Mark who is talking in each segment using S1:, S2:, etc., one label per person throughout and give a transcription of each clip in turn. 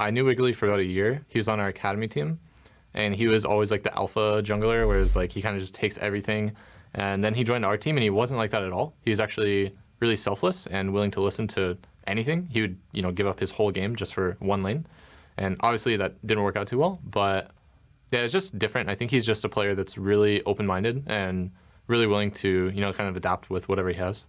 S1: I knew Wiggily for about a year. He was on our academy team, and he was always like the alpha jungler, whereas like he kind of just takes everything. And then he joined our team, and he wasn't like that at all. He was actually really selfless and willing to listen to anything. He would, give up his whole game just for one lane. And obviously that didn't work out too well, but yeah, it's just different. I think he's just a player that's really open-minded and really willing to, kind of adapt with whatever he has.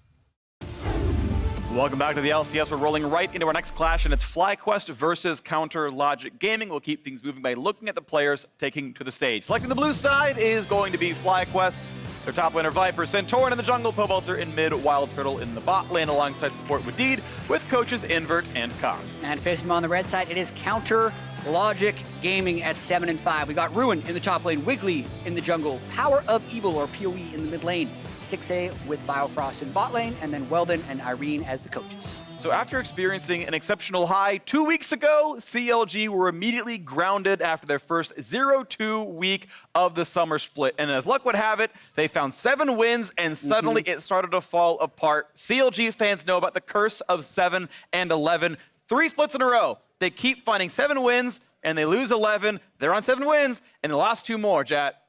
S2: Welcome back to the LCS. We're rolling right into our next clash, and it's FlyQuest versus Counter Logic Gaming. We'll keep things moving by looking at the players taking to the stage. Selecting the blue side is going to be FlyQuest. Their top laner Viper, Santorin in the jungle, Pobelter in mid, WildTurtle in the bot lane alongside support Wadid with coaches Invert and Khan.
S3: And facing them on the red side, it is Counter Logic Gaming at 7 and 5. We got Ruin in the top lane, Wiggily in the jungle, PowerOfEvil or PoE in the mid lane, Stixxay with Biofrost in bot lane, and then Weldon and Irene as the coaches.
S2: So after experiencing an exceptional high 2 weeks ago, CLG were immediately grounded after their first 0-2 week of the Summer Split. And as luck would have it, they found 7 wins and suddenly it started to fall apart. CLG fans know about the curse of 7 and 11. 3 splits in a row. They keep finding 7 wins and they lose 11. They're on 7 wins and the last 2 more, Jat.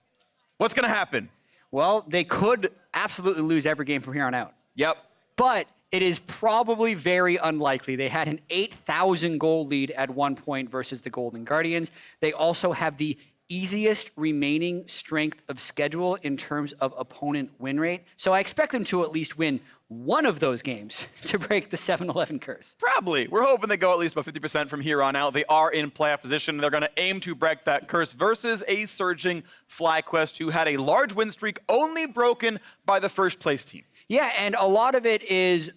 S2: What's going to happen?
S3: Well, they could absolutely lose every game from here on out.
S2: Yep.
S3: But it is probably very unlikely. They had an 8,000 gold lead at one point versus the Golden Guardians. They also have the easiest remaining strength of schedule in terms of opponent win rate. So I expect them to at least win one of those games to break the 7-11 curse.
S2: Probably. We're hoping they go at least about 50% from here on out. They are in playoff position. They're going to aim to break that curse versus a surging FlyQuest who had a large win streak only broken by the first place team.
S3: Yeah, and a lot of it is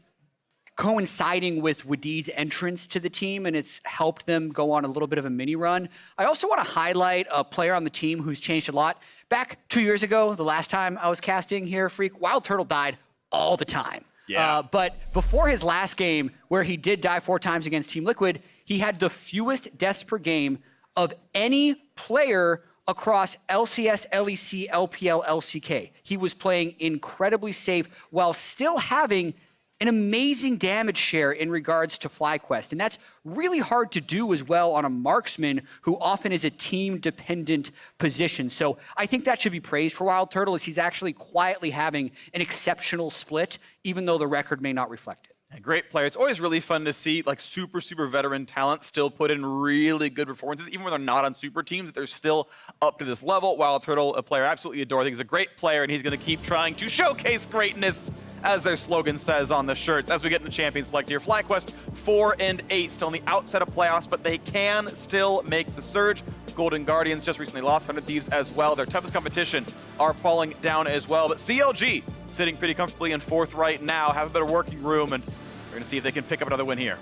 S3: coinciding with Wadid's entrance to the team, and it's helped them go on a little bit of a mini run. I also want to highlight a player on the team who's changed a lot. Back 2 years ago, the last time I was casting here, Freak, WildTurtle died all the time.
S2: Yeah.
S3: But before his last game, where he did die 4 times against Team Liquid, he had the fewest deaths per game of any player across LCS, LEC, LPL, LCK. He was playing incredibly safe while still having an amazing damage share in regards to FlyQuest. And that's really hard to do as well on a marksman who often is a team-dependent position. So I think that should be praised for WildTurtle, as he's actually quietly having an exceptional split, even though the record may not reflect it.
S2: A great player. It's always really fun to see like super veteran talent still put in really good performances, even when they're not on super teams, that they're still up to this level. WildTurtle, a player I absolutely adore. I think he's a great player, and he's going to keep trying to showcase greatness, as their slogan says on the shirts. As we get into Champion Select here, FlyQuest 4 and 8, still on the outside of playoffs, but they can still make the surge. Golden Guardians just recently lost 100 Thieves as well. Their toughest competition are falling down as well, but CLG sitting pretty comfortably in 4th right now, have a better working room, and we're gonna see if they can pick up another win here.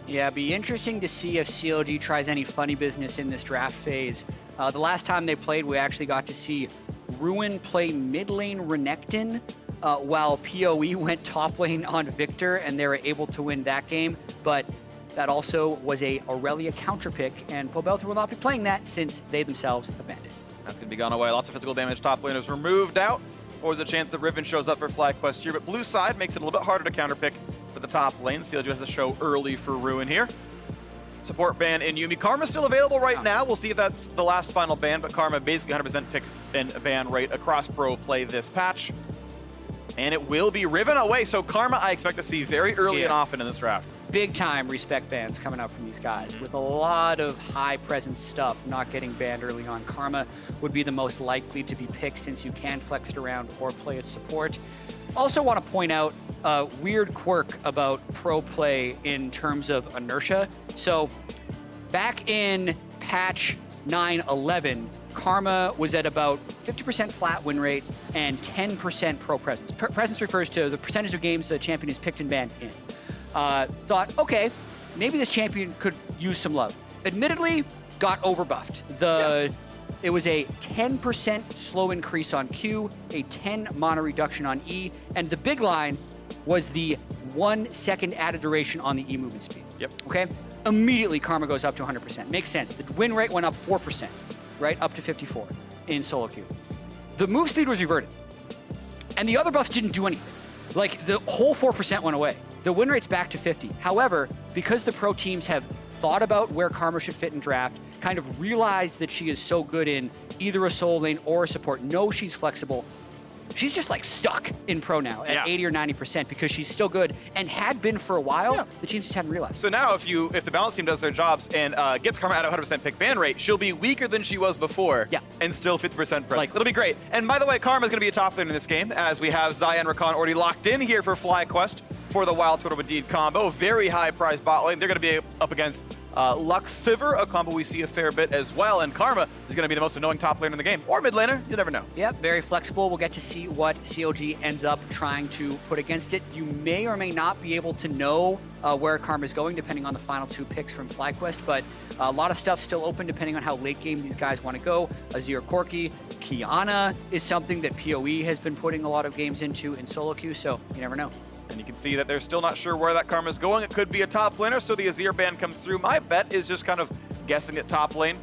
S3: Yeah, it'd be interesting to see if CLG tries any funny business in this draft phase. The last time they played, we actually got to see Ruin play mid lane Renekton, while PoE went top lane on Victor, and they were able to win that game. But that also was a Aurelia counter pick, and Pobelter will not be playing that since they themselves have banned it.
S2: That's gonna be gone away. Lots of physical damage. Top laners removed out. Or there's a chance that Riven shows up for FlyQuest here, but blue side makes it a little bit harder to counterpick for the top lane. CLG has to show early for Ruin here. Support ban in Yuumi. Karma's still available right now. We'll see if that's the last final ban, but Karma basically 100% pick and ban rate across pro play this patch. And it will be Riven away, so Karma I expect to see very early and often in this draft.
S3: Big time respect bans coming out from these guys with a lot of high presence stuff not getting banned early on. Karma would be the most likely to be picked since you can flex it around or play its support. Also want to point out a weird quirk about pro play in terms of inertia. So back in patch 9.11, Karma was at about 50% flat win rate and 10% pro presence. Presence refers to the percentage of games the champion is picked and banned in. Thought, okay, maybe this champion could use some love. Admittedly, got overbuffed. It was a 10% slow increase on Q, a 10 mana reduction on E, and the big line was the 1 second added duration on the E movement speed.
S2: Yep.
S3: Okay? Immediately, Karma goes up to 100%. Makes sense. The win rate went up 4%, right? Up to 54 in solo queue. The move speed was reverted. And the other buffs didn't do anything. Like, the whole 4% went away. The win rate's back to 50. However, because the pro teams have thought about where Karma should fit in draft, kind of realized that she is so good in either a soul lane or a support, knows she's flexible. She's just like stuck in pro now at 80 or 90% because she's still good and had been for a while. The teams just hadn't realized.
S2: So now if the balance team does their jobs and gets Karma at a 100% pick ban rate, she'll be weaker than she was before. And still 50% presence. Like, it'll be great. And by the way, Karma's going to be a top lane in this game, as we have Xayah and Rakan already locked in here for FlyQuest for the WildTurtle Wadid combo. Very high prize bot lane. They're going to be up against Sivir, a combo we see a fair bit as well, and Karma is going to be the most annoying top laner in the game, or mid laner, you never know.
S3: Yep, very flexible. We'll get to see what CLG ends up trying to put against it. You may or may not be able to know where Karma is going, depending on the final 2 picks from FlyQuest, but a lot of stuff still open depending on how late game these guys want to go. Azir, Corki, Qiyana is something that PoE has been putting a lot of games into in solo queue, so you never know.
S2: And you can see that they're still not sure where that Karma is going. It could be a top laner, so the Azir ban comes through. My bet is just kind of guessing at top lane.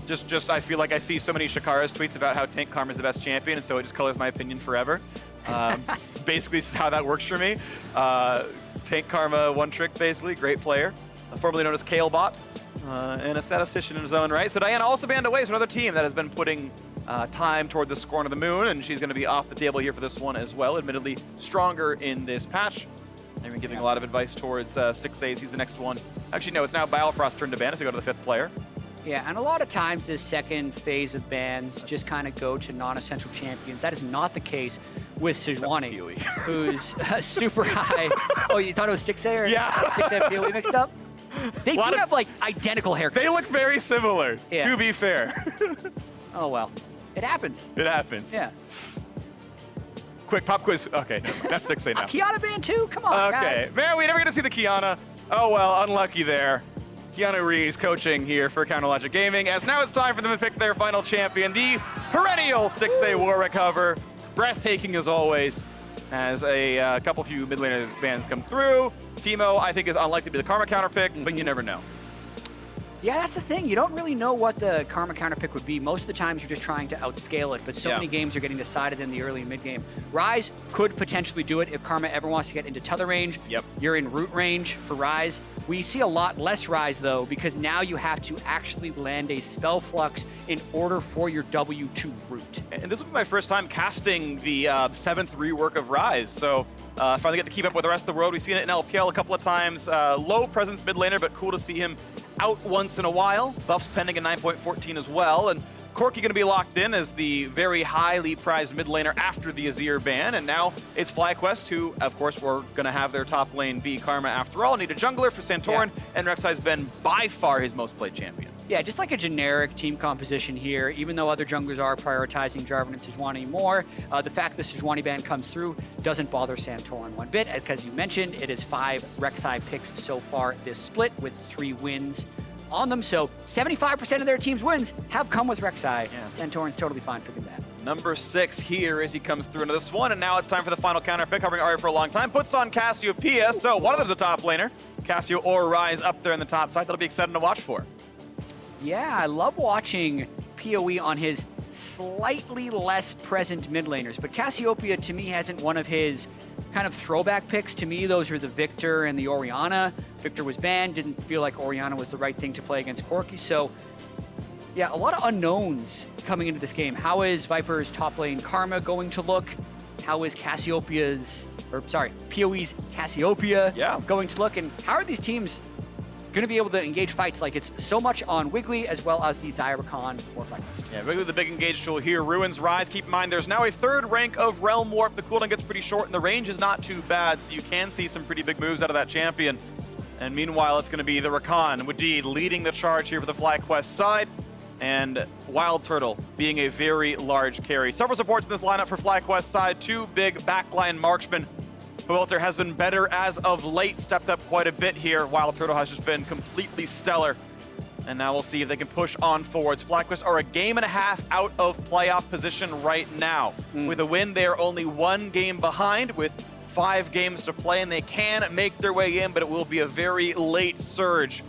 S2: Just I feel like I see so many Shakara's tweets about how tank Karma is the best champion, and so it just colors my opinion forever. Basically, this is how that works for me. Tank Karma, one trick, basically. Great player. Formerly known as Kalebot, and a statistician in his own right. So Diana also banned away. So another team that has been putting time toward the Scorn of the Moon, and she's going to be off the table here for this one as well. Admittedly, stronger in this patch. They've been giving a lot of advice towards Stixxay. He's the next one. Actually, no, it's now Biofrost turn to ban, so we go to the 5th player.
S3: Yeah, and a lot of times this second phase of bans just kind of go to non-essential champions. That is not the case with Sejuani, who's super high. Oh, you thought it was Stixxay or Stixxay and PoE mixed up? They do have like identical haircuts.
S2: They look very similar, to be fair.
S3: Oh, well. It happens.
S2: It happens.
S3: Yeah.
S2: Quick pop quiz. Okay, that's Stixxay now.
S3: Qiyana ban too? Come on, guys.
S2: Man, we never get to see the Qiyana. Oh, well, unlucky there. Keanu Reeves coaching here for Counterlogic Gaming, as now it's time for them to pick their final champion, the perennial Stixxay Warwick hover. Breathtaking as always, as a couple few mid laners bans come through. Teemo, I think, is unlikely to be the Karma counter pick, but you never know.
S3: Yeah, that's the thing. You don't really know what the Karma counter pick would be. Most of the times you're just trying to outscale it, but so many games are getting decided in the early and mid game. Ryze could potentially do it if Karma ever wants to get into tether range. You're in root range for Ryze. We see a lot less Ryze though, because now you have to actually land a spell flux in order for your W to root.
S2: And this will be my first time casting the 7th rework of Ryze, so finally get to keep up with the rest of the world. We've seen it in LPL a couple of times. Low presence mid laner, but cool to see him out once in a while. Buffs pending in 9.14 as well. And Corki going to be locked in as the very highly prized mid laner after the Azir ban. And now it's FlyQuest, who, of course, were going to have their top lane be Karma after all. Need a jungler for Santorin, and Rek'Sai's been by far his most played champion.
S3: Yeah, just like a generic team composition here, even though other junglers are prioritizing Jarvan and Sejuani more, the fact the Sejuani ban comes through doesn't bother Santorin one bit. As you mentioned, it is 5 Rek'Sai picks so far this split with 3 wins on them. So 75% of their team's wins have come with Rek'Sai. Santorin's totally fine picking that.
S2: Number 6 here as he comes through into this one, and now it's time for the final counter pick, hovering Arya for a long time. Puts on Cassiopeia, so one of them's a top laner. Cassio or Ryze up there in the top side. That'll be exciting to watch for.
S3: Yeah, I love watching PoE on his slightly less present mid laners, but Cassiopeia to me hasn't one of his kind of throwback picks. To me, those are the Victor and the Orianna. Victor was banned, didn't feel like Orianna was the right thing to play against Corki, so yeah, a lot of unknowns coming into this game. How is Viper's top lane Karma going to look? How is PoE's Cassiopeia going to look? And how are these teams going to be able to engage fights? Like, it's so much on Wiggily as well as the Xayah Rakan for FlyQuest.
S2: Yeah, Wiggily the big engage tool here. Ruins Ryze. Keep in mind, there's now a 3rd rank of Realm Warp. The cooldown gets pretty short and the range is not too bad, so you can see some pretty big moves out of that champion. And meanwhile, it's going to be the Rakan, Wadid, leading the charge here for the FlyQuest side, and WildTurtle being a very large carry. Several supports in this lineup for FlyQuest side. 2 big backline marksmen. Pobelter has been better as of late, stepped up quite a bit here. WildTurtle has just been completely stellar. And now we'll see if they can push on forwards. FlyQuest are a game and a half out of playoff position right now. With a win, they are only 1 game behind with 5 games to play, and they can make their way in, but it will be a very late surge.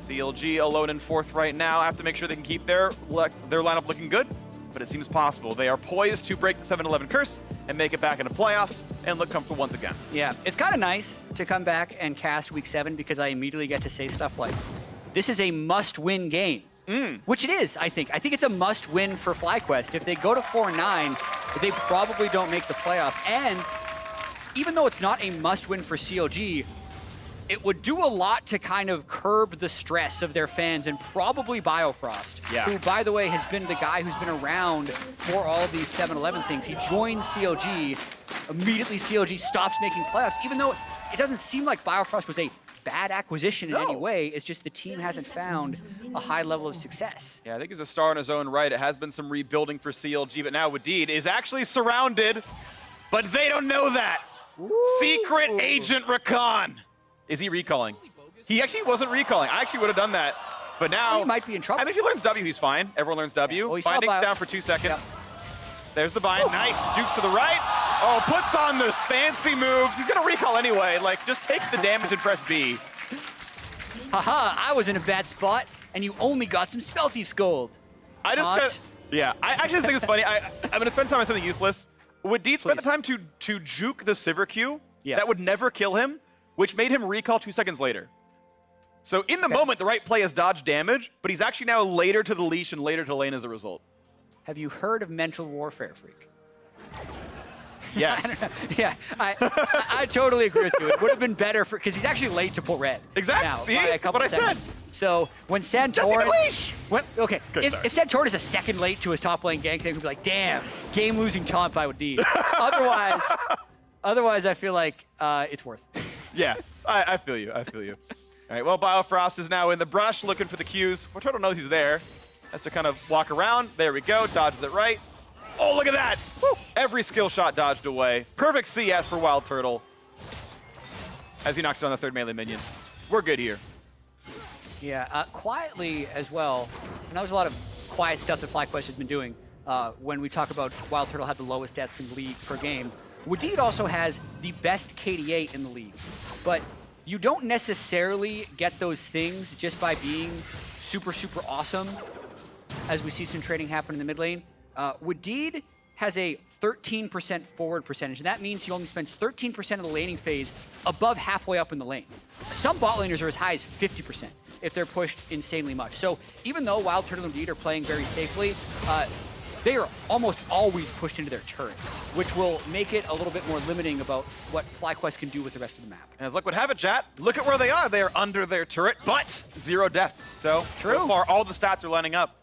S2: CLG alone in 4th right now. Have to make sure they can keep their lineup looking good. but it seems possible. They are poised to break the 7-11 curse and make it back into playoffs and look comfortable once again.
S3: Yeah, it's kind of nice to come back and cast Week 7 because I immediately get to say stuff like, this is a must-win game. Which it is, I think. I think it's a must-win for FlyQuest. If they go to 4-9, they probably don't make the playoffs. And even though it's not a must-win for CLG, it would do a lot to kind of curb the stress of their fans and probably Biofrost, who, by the way, has been the guy who's been around for all of these 7-11 things. He joined CLG. Immediately, CLG stops making playoffs, even though it doesn't seem like Biofrost was a bad acquisition in any way. It's just the team hasn't found a high level of success.
S2: Yeah, I think he's a star in his own right. It has been some rebuilding for CLG, but now Wadid is actually surrounded, but they don't know that. Secret Agent Rakan. Is he recalling? He actually wasn't recalling. I actually would have done that, but now
S3: He might be in trouble.
S2: I mean, if he learns W, he's fine. Everyone learns W.
S3: Well,
S2: Binding down for 2 seconds. There's the bind. Nice. Jukes to the right. Oh, puts on those fancy moves. He's gonna recall anyway. Like, just take the damage and press B.
S3: Haha, I was in a bad spot, and you only got some Spell Thief's gold.
S2: I just I actually just think it's funny. I'm gonna spend time on something useless. Wadid spent the time to juke the Sivir Q. That would never kill him, which made him recall 2 seconds later. So in the moment, the right play is dodge damage, but he's actually now later to the leash and later to lane as a result.
S3: Have you heard of mental warfare, Freak?
S2: Yes.
S3: Yeah, I totally agree with you. It would have been better for, because he's actually late to pull red.
S2: Exactly.
S3: Now,
S2: See?
S3: by a couple
S2: What I
S3: seconds.
S2: said.
S3: So when
S2: Just take
S3: Santorin,
S2: the leash.
S3: If Santorin is a second late to his top lane gank, they would be like, damn, game-losing taunt by Wadid. Otherwise, I feel like it's worth.
S2: Yeah, I feel you. I feel you. All right, well, Biofrost is now in the brush looking for the Qs. WildTurtle knows he's there. Has to kind of walk around. There we go. Dodges it right. Oh, look at that. Woo. Every skill shot dodged away. Perfect CS for WildTurtle as he knocks down the third melee minion. We're good here.
S3: Yeah, quietly as well. And that was a lot of quiet stuff that FlyQuest has been doing. When we talk about WildTurtle had the lowest deaths in the league per game, Wadid also has the best KDA in the league. But you don't necessarily get those things just by being super, super awesome, as we see some trading happen in the mid lane. Wadid has a 13% forward percentage, and that means he only spends 13% of the laning phase above halfway up in the lane. Some bot laners are as high as 50% if they're pushed insanely much. So even though WildTurtle and Wadid are playing very safely, they are almost always pushed into their turret, which will make it a little bit more limiting about what FlyQuest can do with the rest of the map.
S2: And as luck would have it, chat, look at where they are. They are under their turret, but 0 deaths. So far, all the stats are lining up.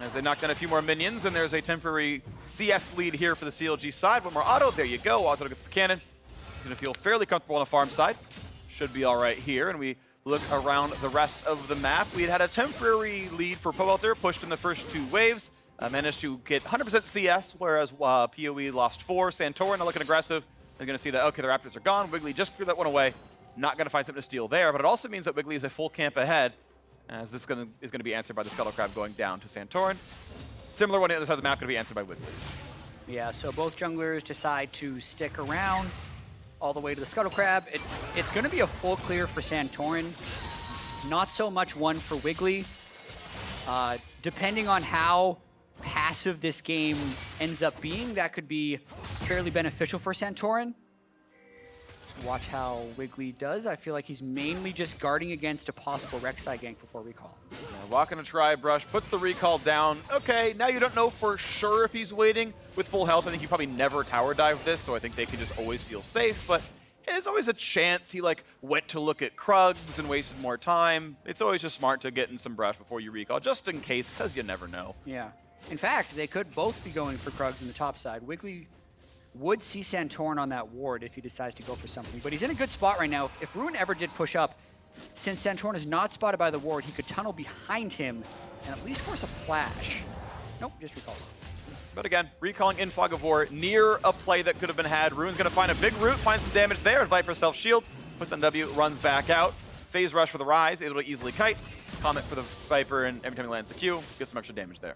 S2: As they knock down a few more minions, and there's a temporary CS lead here for the CLG side. One more auto, there you go. Auto gets the cannon. Gonna feel fairly comfortable on the farm side. Should be all right here, and we look around the rest of the map. We had a temporary lead for Pobelter, pushed in the first 2 waves. Managed to get 100% CS, whereas PoE lost 4. Santorin are looking aggressive. They're gonna see that, okay, the Raptors are gone. Wiggily just threw that one away. Not gonna find something to steal there, but it also means that Wiggily is a full camp ahead, as this is gonna be answered by the Scuttle Crab going down to Santorin. Similar one on the other side of the map, gonna be answered by Wiggily.
S3: Yeah, so both junglers decide to stick around all the way to the Scuttle Crab. It's gonna be a full clear for Santorin. Not so much one for Wiggily. Depending on how passive this game ends up being, that could be fairly beneficial for Santorin. Watch how Wiggily does. I feel like he's mainly just guarding against a possible Rek'Sai gank before recall.
S2: Yeah, walking a tri-brush, puts the recall down. Okay, now you don't know for sure if he's waiting with full health. I think he probably never tower dived this, so I think they can just always feel safe, but there's always a chance he went to look at Krugs and wasted more time. It's always just smart to get in some brush before you recall, just in case, because you never know.
S3: Yeah. In fact, they could both be going for Krugs in the top side. Wiggily would see Santorin on that ward if he decides to go for something. But he's in a good spot right now. If Ruin ever did push up, since Santorin is not spotted by the ward, he could tunnel behind him and at least force a flash. Nope, just recalls.
S1: But again, recalling in Fog of War near a play that could have been had. Rune's going to find a big root, find some damage there, and Viper self-shields, puts on W, runs back out. Phase Rush for the Ryze, able to easily kite. Comet for the Viper, and every time he lands the Q, gets some extra damage there.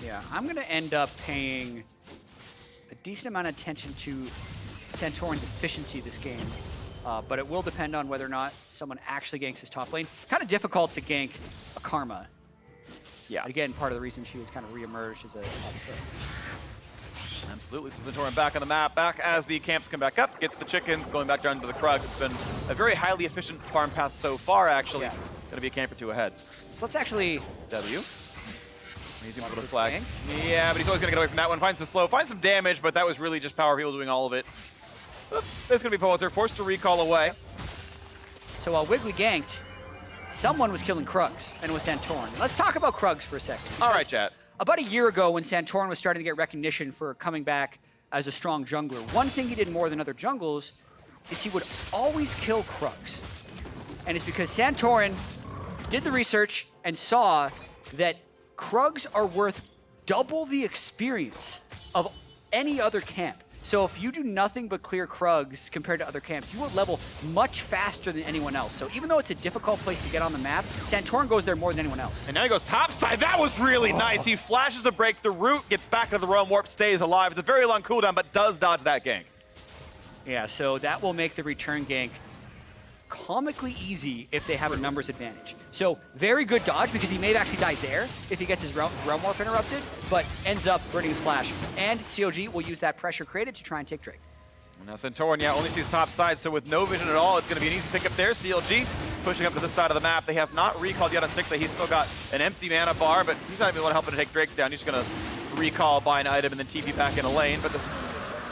S3: Yeah, I'm going to end up paying a decent amount of attention to Santorin's efficiency this game. But it will depend on whether or not someone actually ganks his top lane. Kind of difficult to gank a Karma.
S2: Yeah.
S3: And again, part of the reason she has kind of reemerged as a top player.
S2: Absolutely. So Santorin back on the map, back as the camps come back up, gets the chickens, going back down to the Krugs. It's been a very highly efficient farm path so far, actually.
S3: Yeah.
S2: Going to be a camp or two ahead.
S3: So let's actually...
S2: W. He's going to put a
S3: this
S2: flag.
S3: gang?
S2: Yeah, but he's always going to get away from that one. Finds the slow, finds some damage, but that was really just PowerOfEvil doing all of it. It's going to be Pobelter, forced to recall away.
S3: So while Wiggily ganked, someone was killing Krugs, and it was Santorin. Let's talk about Krugs for a second.
S2: All right, chat.
S3: About a year ago, when Santorin was starting to get recognition for coming back as a strong jungler, one thing he did more than other jungles is he would always kill Krugs. And it's because Santorin did the research and saw that Krugs are worth double the experience of any other camp. So if you do nothing but clear Krugs compared to other camps, you will level much faster than anyone else. So even though it's a difficult place to get on the map, Santorin goes there more than anyone else.
S2: And now he goes topside. That was really nice. He flashes to break the root, gets back into the realm warp, stays alive. It's a very long cooldown, but does dodge that gank.
S3: Yeah, so that will make the return gank comically easy if they have a numbers advantage. So very good dodge, because he may have actually died there if he gets his realm warp interrupted, but ends up burning a splash. And CLG will use that pressure created to try and take Drake.
S2: And now Santorin, yeah, only sees top side, so with no vision at all, it's going to be an easy pickup there. CLG pushing up to this side of the map. They have not recalled yet on Stixxay. He's still got an empty mana bar, but he's not even going to help him to take Drake down. He's just going to recall, buy an item, and then TP back in a lane. But this,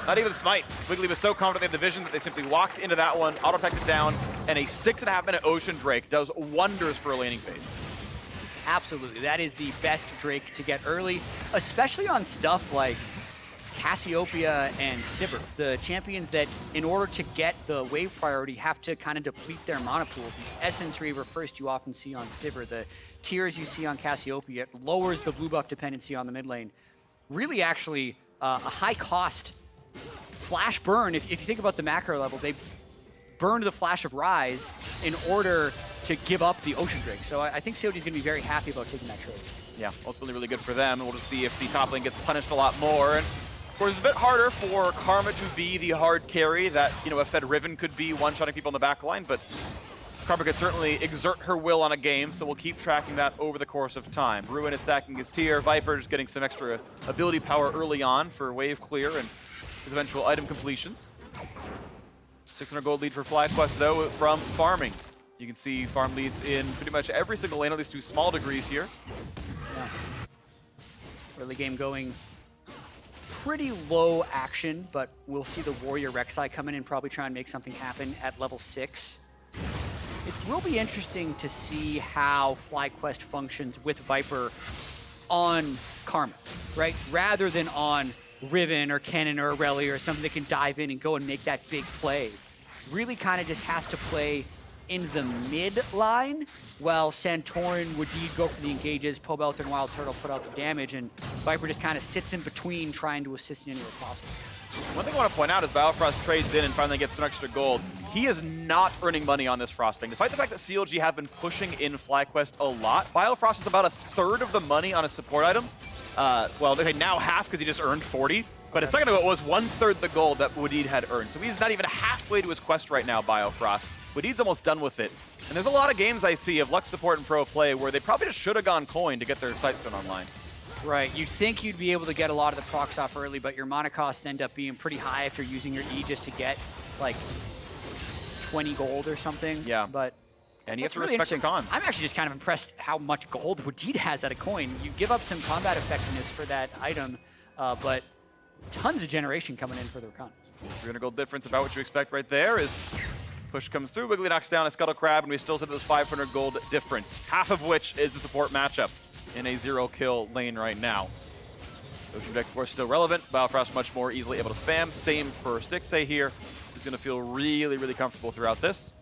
S2: not even the smite. Wiggily was so confident they had the vision that they simply walked into that one, auto-protected down, and a 6.5-minute Ocean Drake does wonders for a laning phase.
S3: Absolutely, that is the best Drake to get early, especially on stuff like Cassiopeia and Sivir, the champions that, in order to get the wave priority, have to kind of deplete their mana pool. The Essence Reaver first you often see on Sivir, the tears you see on Cassiopeia, it lowers the blue buff dependency on the mid lane. Really, actually, a high cost flash burn. If you think about the macro level, they burned the flash of Ryze in order to give up the Ocean Drake. So I think COD is going to be very happy about taking that trade.
S2: Yeah, ultimately really good for them. And we'll just see if the top lane gets punished a lot more. And of course, it's a bit harder for Karma to be the hard carry that, you know, a Fed Riven could be one-shotting people in the back line, but Karma could certainly exert her will on a game, so we'll keep tracking that over the course of time. Ruin is stacking his tier. Viper is getting some extra ability power early on for wave clear and his eventual item completions. 600 gold lead for FlyQuest, though, from farming. You can see farm leads in pretty much every single lane, at least to small degrees here.
S3: Yeah. Early game going pretty low action, but we'll see the Warrior Rek'Sai come in and probably try and make something happen at level 6. It will be interesting to see how FlyQuest functions with Viper on Karma, right? Rather than on Riven or Cannon or Aurelia or something that can dive in and go and make that big play. Really kind of just has to play in the mid line, while Santorin, Wadid go for the engages, Pobelter and WildTurtle put out the damage, and Viper just kind of sits in between trying to assist in any way possible.
S2: One thing I want to point out is Biofrost trades in and finally gets some extra gold. He is not earning money on this frosting. Despite the fact that CLG have been pushing in FlyQuest a lot, Biofrost is about 1/3 of the money on a support item. Well, okay, now half because he just earned 40, but a second ago it was 1/3 the gold that Wadid had earned. So he's not even halfway to his quest right now, Biofrost. Wadid's almost done with it. And there's a lot of games I see of Lux support and pro play where they probably just should have gone coin to get their Sightstone online.
S3: Right, you'd think you'd be able to get a lot of the procs off early, but your mana costs end up being pretty high if you're using your E just to get like 20 gold or something.
S2: Yeah.
S3: But
S2: and you have to
S3: really
S2: respect the con.
S3: I'm actually just kind of impressed how much gold Wadid has at a coin. You give up some combat effectiveness for that item, but tons of generation coming in for the Rakan.
S2: 300 gold difference, about what you expect right there. Is push comes through, Wiggily knocks down a Scuttle Crab, and we still sit at this 500 gold difference, half of which is the support matchup in a 0-kill lane right now. Ocean Drake, of course, still relevant. Biofrost much more easily able to spam. Same for Stixxay here. He's going to feel really, really comfortable throughout this.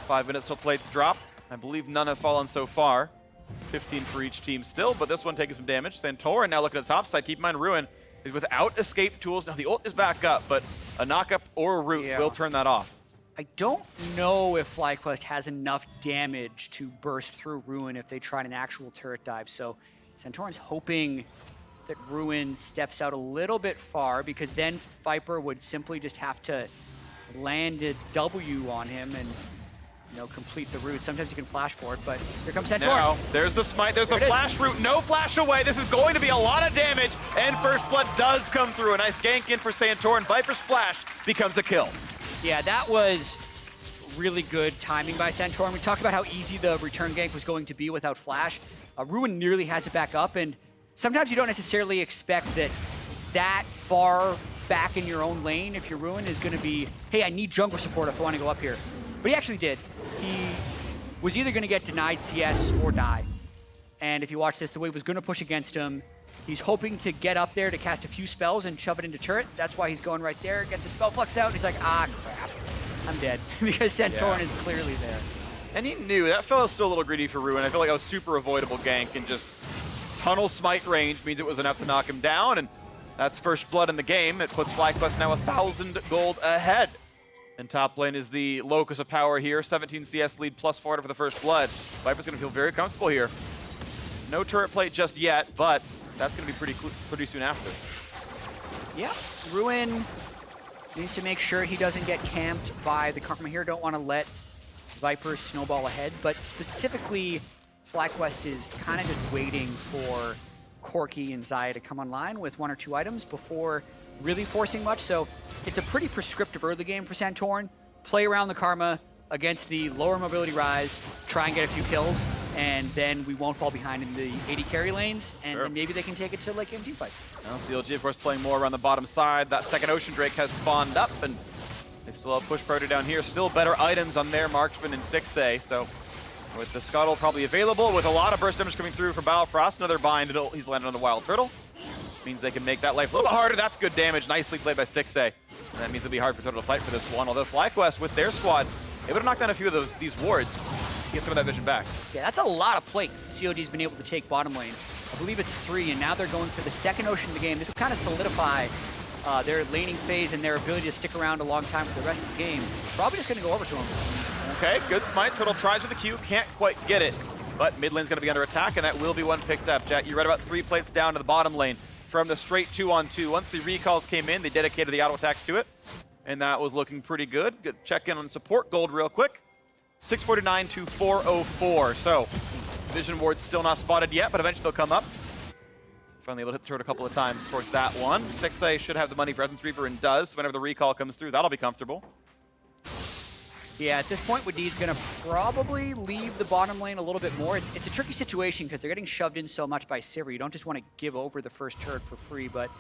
S2: 5 minutes till plates drop. I believe none have fallen so far. 15 for each team still, but this one taking some damage. Santorin now looking at the top side. Keep in mind, Ruin is without escape tools. Now the ult is back up, but a knock-up or a root will turn that off.
S3: I don't know if FlyQuest has enough damage to burst through Ruin if they tried an actual turret dive. So Santorin's hoping that Ruin steps out a little bit far, because then Viper would simply just have to land a W on him, and complete the route. Sometimes you can flash for it, but here comes Santorin.
S2: Now, there's the smite, there's the flash route, no flash away. This is going to be a lot of damage, and First Blood does come through. A nice gank in for Santorin. Viper's flash becomes a kill.
S3: Yeah, that was really good timing by Santorin. We talked about how easy the return gank was going to be without flash. Ruin nearly has it back up, and sometimes you don't necessarily expect that far back in your own lane if your Ruin is going to be, hey, I need jungle support if I want to go up here. But he actually did. He was either going to get denied CS or die. And if you watch this, the wave was going to push against him. He's hoping to get up there to cast a few spells and shove it into turret. That's why he's going right there. Gets the spell flux out, and he's like, ah, crap. I'm dead. Because Santorin is clearly there.
S2: And he knew. That fell still a little greedy for Ruin. I feel like that was super avoidable gank, and just tunnel smite range means it was enough to knock him down, and that's First Blood in the game. It puts FlyQuest now 1,000 gold ahead. And top lane is the locus of power here. 17 CS lead plus 400 for the First Blood. Viper's going to feel very comfortable here. No turret plate just yet, but that's going to be pretty soon after.
S3: Yeah, Ruin needs to make sure he doesn't get camped by the Karma here. Don't want to let Viper snowball ahead, but specifically, FlyQuest is kind of just waiting for Corki and Xayah to come online with 1 or 2 items before really forcing much. So it's a pretty prescriptive early game for Santorin. Play around the Karma against the lower mobility Ryze, try and get a few kills, and then we won't fall behind in the AD carry lanes, and, and maybe they can take it to late game team fights.
S2: Now CLG, of course, playing more around the bottom side. That second Ocean Drake has spawned up, and they still have push priority down here. Still better items on their Marksman and Stixxay, so with the Scuttle probably available, with a lot of burst damage coming through from Biofrost, another bind, he's landed on the WildTurtle. Means they can make that life a little bit harder. That's good damage, nicely played by Stixxay. And that means it'll be hard for Turtle to fight for this one, although FlyQuest, with their squad, able to knock down a few of these wards, get some of that vision back.
S3: Yeah, that's a lot of plates that COG's been able to take bottom lane. I believe it's 3, and now they're going for the second Ocean of the game. This will kind of solidify their laning phase and their ability to stick around a long time for the rest of the game. Probably just going to go over to him.
S2: Okay, good smite. Turtle tries with the Q, can't quite get it. But mid lane's going to be under attack, and that will be one picked up. Jet, you read about 3 plates down to the bottom lane from the straight 2-on-2. Once the recalls came in, they dedicated the auto attacks to it, and that was looking pretty good. Good check in on support gold real quick. 649 to 404. So vision ward's still not spotted yet, but eventually they'll come up. Finally able to hit the turret a couple of times towards that one. Stixxay should have the money for Essence Reaper and does. So whenever the recall comes through, that'll be comfortable.
S3: Yeah, at this point, Wadid's going to probably leave the bottom lane a little bit more. It's a tricky situation because they're getting shoved in so much by Sivir. You don't just want to give over the first turret for free, but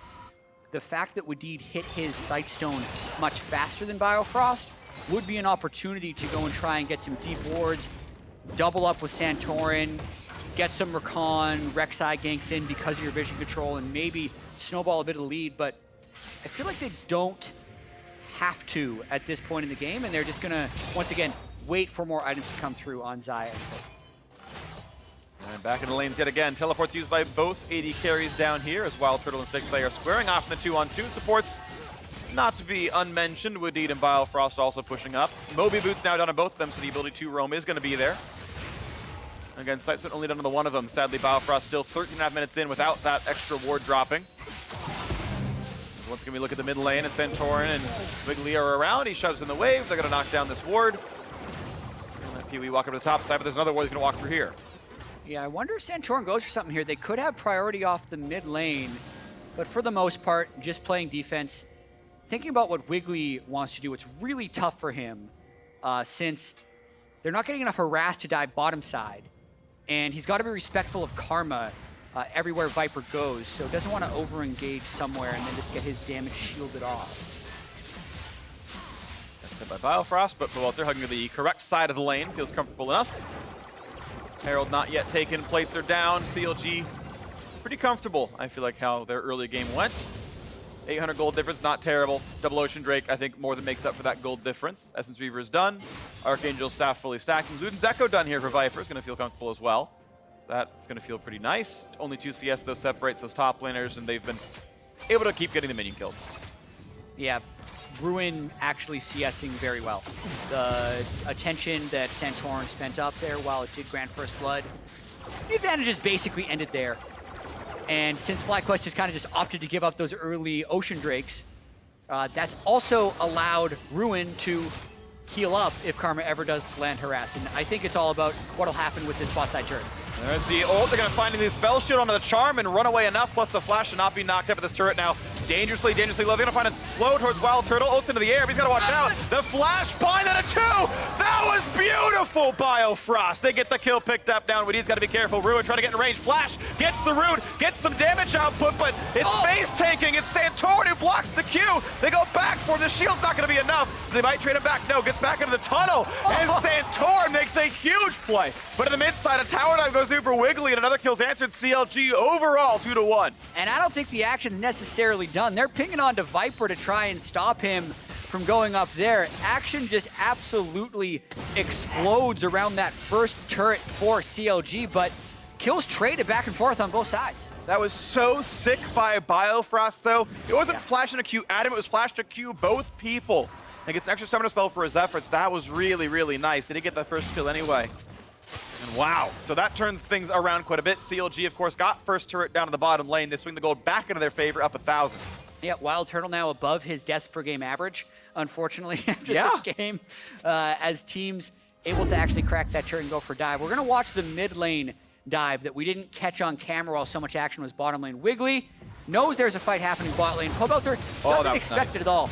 S3: the fact that Wadid hit his Sightstone much faster than Biofrost would be an opportunity to go and try and get some deep wards, double up with Santorin, get some Rakan, Rek'Sai ganks in because of your vision control, and maybe snowball a bit of the lead, but I feel like they don't have to at this point in the game, and they're just gonna, once again, wait for more items to come through on Xayah.
S2: And back in the lanes yet again. Teleport's used by both AD carries down here as WildTurtle and Stixxay are squaring off in the 2-on-2. Supports not to be unmentioned. Wadid and Biofrost also pushing up. Moby Boots now done on both of them, so the ability to roam is going to be there. Again, Sightstone only done on the one of them. Sadly, Biofrost still 13.5 minutes in without that extra ward dropping. Once again, we look at the mid lane, and Santorin and Wiggily are around. He shoves in the wave. They're going to knock down this ward. And let Pee-wee walk up to the top side, but there's another ward that's going to walk through here.
S3: Yeah, I wonder if Santorin goes for something here. They could have priority off the mid lane, but for the most part, just playing defense. Thinking about what Wiggily wants to do, it's really tough for him since they're not getting enough harass to dive bottom side, and he's got to be respectful of Karma everywhere Viper goes, so doesn't want to over-engage somewhere and then just get his damage shielded off.
S2: That's hit by Biofrost, but Pobelter hugging the correct side of the lane, feels comfortable enough. Herald not yet taken, plates are down, CLG pretty comfortable, I feel like, how their early game went. 800 gold difference, not terrible. Double Ocean Drake, I think, more than makes up for that gold difference. Essence Reaver is done. Archangel Staff fully stacking. Luden's Echo done here for Viper, is going to feel comfortable as well. That's going to feel pretty nice. Only 2 CS, though, separates those top laners, and they've been able to keep getting the minion kills.
S3: Yeah, Ruin actually CSing very well. The attention that Santorin spent up there while it did grant first blood, the advantages basically ended there. And since FlyQuest just kind of just opted to give up those early Ocean Drakes, that's also allowed Ruin to heal up if Karma ever does land harass. And I think it's all about what'll happen with this bot side turret.
S2: There's the ult. They're going to find the spell shield onto the charm and run away enough, plus the flash to not be knocked up at this turret now. Dangerously low. They're going to find a flow towards WildTurtle. Ult's into the air, but he's got to watch out. The flash bind at a 2! That was beautiful, Biofrost. They get the kill picked up down. Wadid's got to be careful. Ruin trying to get in range. Flash gets the root, gets some damage output, but it's base tanking. It's Santorin who blocks the Q. They go back for the shield's not going to be enough. They might trade him back. No, gets back into the tunnel. And Santorin makes a huge play. But in the mid side, a tower dive goes through for Wiggily, and another kill's answered. CLG overall 2-1.
S3: And I don't think the action's necessarily done. They're pinging on to Viper to try and stop him from going up there. Action just absolutely explodes around that first turret for CLG, but kills traded back and forth on both sides.
S2: That was so sick by Biofrost, though. It wasn't flashing a Q at him, it was flash to Q both people. And gets an extra summoner spell for his efforts. That was really, really nice. They did get that first kill anyway. And wow, so that turns things around quite a bit. CLG, of course, got first turret down to the bottom lane. They swing the gold back into their favor, up 1,000.
S3: Yeah, WildTurtle now above his deaths per game average, unfortunately, after this game, as teams able to actually crack that turret and go for dive. We're going to watch the mid lane dive that we didn't catch on camera while so much action was bottom lane. Wiggily knows there's a fight happening bot lane. Pobelter doesn't expect it at all.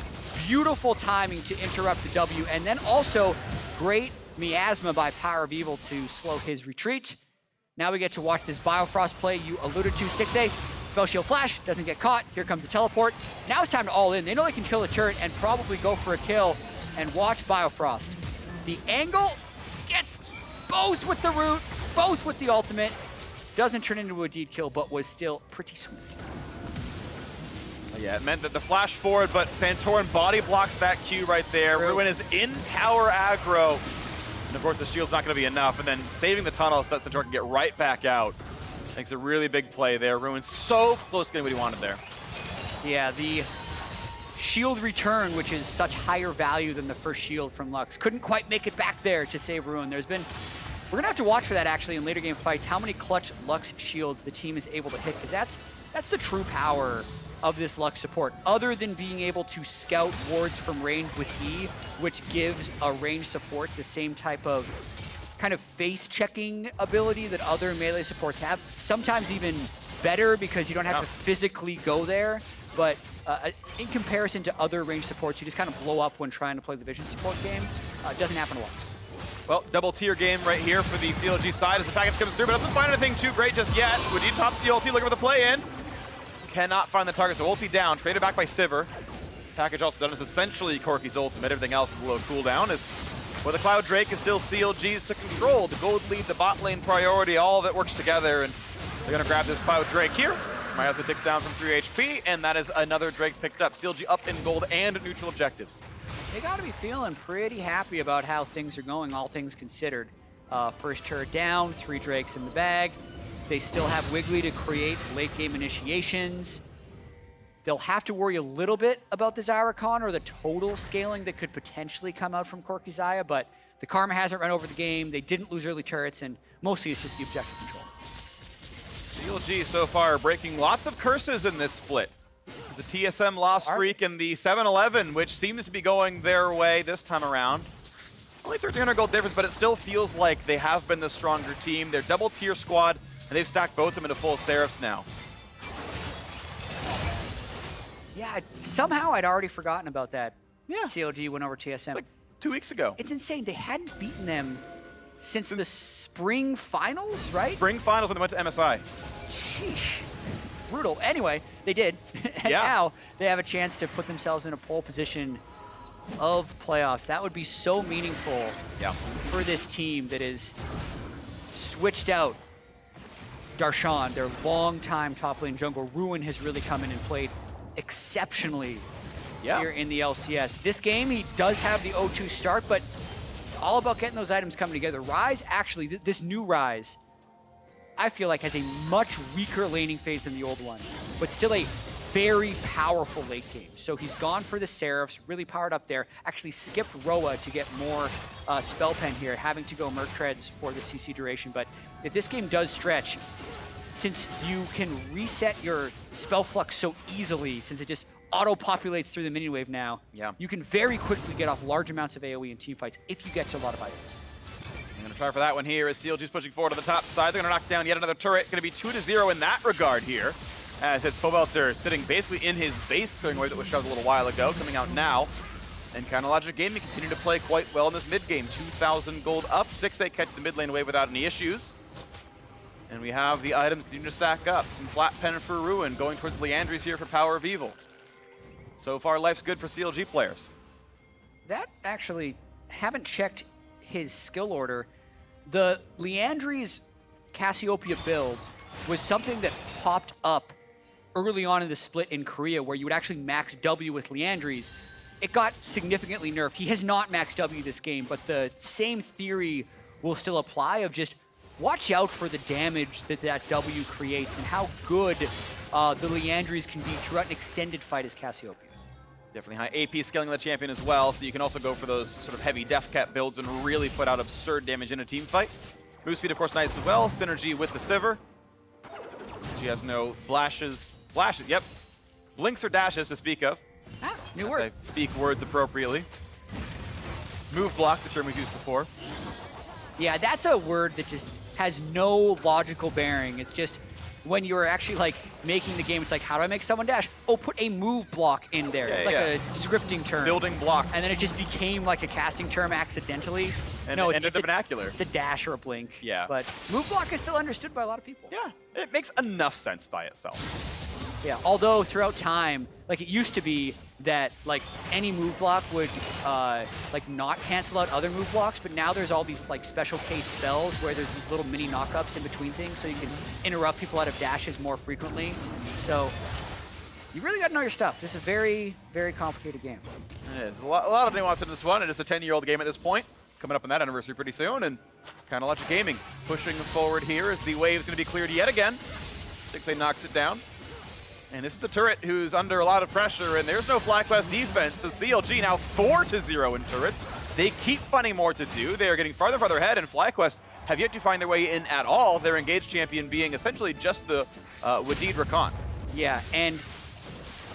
S3: Beautiful timing to interrupt the W, and then also great miasma by PowerOfEvil to slow his retreat. Now we get to watch this Biofrost play you alluded to, Stixxay. Spell shield flash, doesn't get caught. Here comes the teleport. Now it's time to all in. They know they can kill the turret and probably go for a kill. And watch Biofrost. The angle gets both with the root, both with the ultimate. Doesn't turn into a Wadid kill, but was still pretty sweet.
S2: Yeah, it meant that the flash forward, but Santorin body blocks that Q right there. Ruin is in tower aggro. And of course the shield's not going to be enough. And then saving the tunnel so that Santorin can get right back out. Makes a really big play there. Ruin's so close to getting what he wanted there.
S3: Yeah, the shield return, which is such higher value than the first shield from Lux, couldn't quite make it back there to save Ruin. We're going to have to watch for that actually in later game fights, how many clutch Lux shields the team is able to hit, because that's the true power of this Lux support, other than being able to scout wards from range with E, which gives a range support the same type of kind of face checking ability that other melee supports have. Sometimes even better because you don't have to physically go there, but in comparison to other range supports, you just kind of blow up when trying to play the vision support game. It doesn't happen a lot.
S2: Well, double tier game right here for the CLG side as the package comes through, but doesn't find anything too great just yet. Wadid pops the ulti, looking for the play in. Cannot find the target, so ulti down, traded back by Sivir. Package also done is essentially Corki's ultimate. Everything else is a low cooldown. Well, the Cloud Drake is still CLG's to control. The gold lead, the bot lane priority, all of it works together, and they're gonna grab this Cloud Drake here. Miyazu ticks down from 3 HP, and that is another Drake picked up. CLG up in gold and neutral objectives.
S3: They gotta be feeling pretty happy about how things are going, all things considered. First turret down, 3 Drakes in the bag. They still have Wiggily to create late game initiations. They'll have to worry a little bit about the Rakan or the total scaling that could potentially come out from Corki Xayah, but the Karma hasn't run over the game. They didn't lose early turrets, and mostly it's just the objective control.
S2: CLG so far breaking lots of curses in this split. The TSM loss streak and the 7-11, which seems to be going their way this time around. Only 1,300 gold difference, but it still feels like they have been the stronger team. They're double tier squad, and they've stacked both of them into full Seraphs now.
S3: Yeah, somehow I'd already forgotten about that.
S2: Yeah.
S3: CLG went over TSM.
S2: Like 2 weeks ago.
S3: It's insane. They hadn't beaten them since the spring finals, right?
S2: Spring finals when they went to MSI.
S3: Sheesh. Brutal. Anyway, they did. And now they have a chance to put themselves in a pole position of playoffs. That would be so meaningful for this team that is switched out Darshan, their longtime top lane jungle. Ruin has really come in and played exceptionally here in the LCS. This game, he does have the 0-2 start, but it's all about getting those items coming together. Ryze, actually, this new Ryze, I feel like has a much weaker laning phase than the old one, but still a very powerful late game. So he's gone for the Seraphs, really powered up there. Actually skipped Roa to get more spell pen here, having to go Merc Treads for the CC duration. But if this game does stretch, since you can reset your spell flux so easily, since it just auto-populates through the minion wave now.
S2: Yeah.
S3: You can very quickly get off large amounts of AoE in teamfights if you get to a lot of items.
S2: I'm going to try for that one here as CLG's pushing forward to the top side. They're going to knock down yet another turret. Going to be 2-0 in that regard here. As it's Pobelter sitting basically in his base clearing wave that was shoved a little while ago, coming out now. And Logic Gaming continue to play quite well in this mid game. 2,000 gold up. Stixxay catch the mid lane wave without any issues. And we have the items continue to stack up. Some flat pen for Ruin going towards Liandry's here for PowerOfEvil. So far, life's good for CLG players.
S3: That actually, haven't checked his skill order. The Liandry's Cassiopeia build was something that popped up early on in the split in Korea where you would actually max W with Liandry's. It got significantly nerfed. He has not maxed W this game, but the same theory will still apply of just watch out for the damage that that W creates and how good the Liandry's can be throughout an extended fight as Cassiopeia.
S2: Definitely high AP scaling of the champion as well, so you can also go for those sort of heavy death cap builds and really put out absurd damage in a team fight. Move speed, of course, nice as well. Synergy with the Sivir. She has no blashes. Blashes, yep. Blinks or dashes to speak of.
S3: Ah, new word.
S2: I speak words appropriately. Move block, the term we've used before.
S3: Yeah, that's a word that just has no logical bearing. It's just when you're actually like making the game, it's like, how do I make someone dash? Oh, put a move block in there.
S2: Yeah,
S3: it's like a scripting term.
S2: Building block.
S3: And then it just became like a casting term accidentally.
S2: And
S3: no,
S2: it's the vernacular.
S3: It's a dash or a blink.
S2: Yeah.
S3: But move block is still understood by a lot of people.
S2: Yeah, it makes enough sense by itself.
S3: Yeah, although throughout time, like it used to be that like any move block would like not cancel out other move blocks, but now there's all these like special case spells where there's these little mini knockups in between things so you can interrupt people out of dashes more frequently. So you really got to know your stuff. This is a very, very complicated game.
S2: It is. A lot of nuance in this one. It is a 10-year-old game at this point. Coming up on that anniversary pretty soon, and Logic Gaming pushing forward here as the wave's going to be cleared yet again. Stixxay knocks it down. And this is a turret who's under a lot of pressure, and there's no FlyQuest defense, so CLG now 4-0 in turrets. They keep finding more to do. They are getting farther and farther ahead, and FlyQuest have yet to find their way in at all, their engaged champion being essentially just the Wadid Rakan.
S3: Yeah, and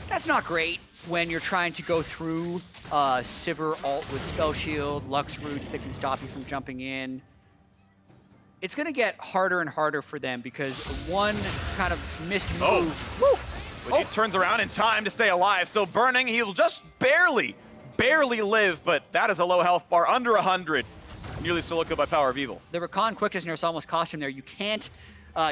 S3: that's not great when you're trying to go through Sivir ult with Spell Shield, Lux Roots that can stop you from jumping in. It's going to get harder and harder for them because one kind of missed move.
S2: Woo! He turns around in time to stay alive. Still burning. He'll just barely live, but that is a low health bar, under 100. Nearly still looked good by PowerOfEvil.
S3: The Rakan quickness nurse almost cost him there. You can't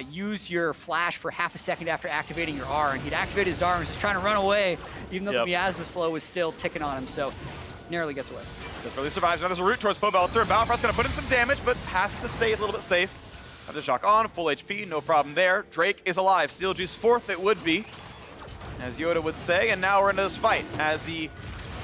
S3: use your flash for half a second after activating your R, and he'd activated his R and was just trying to run away, even though the miasma slow was still ticking on him, so narrowly gets away.
S2: Just really survives. Now there's a route towards Pobelter. Biofrost going to put in some damage, but has to stay a little bit safe. Have the shock on, full HP, no problem there. Drake is alive. CLG's fourth it would be, as Yoda would say, and now we're into this fight. As the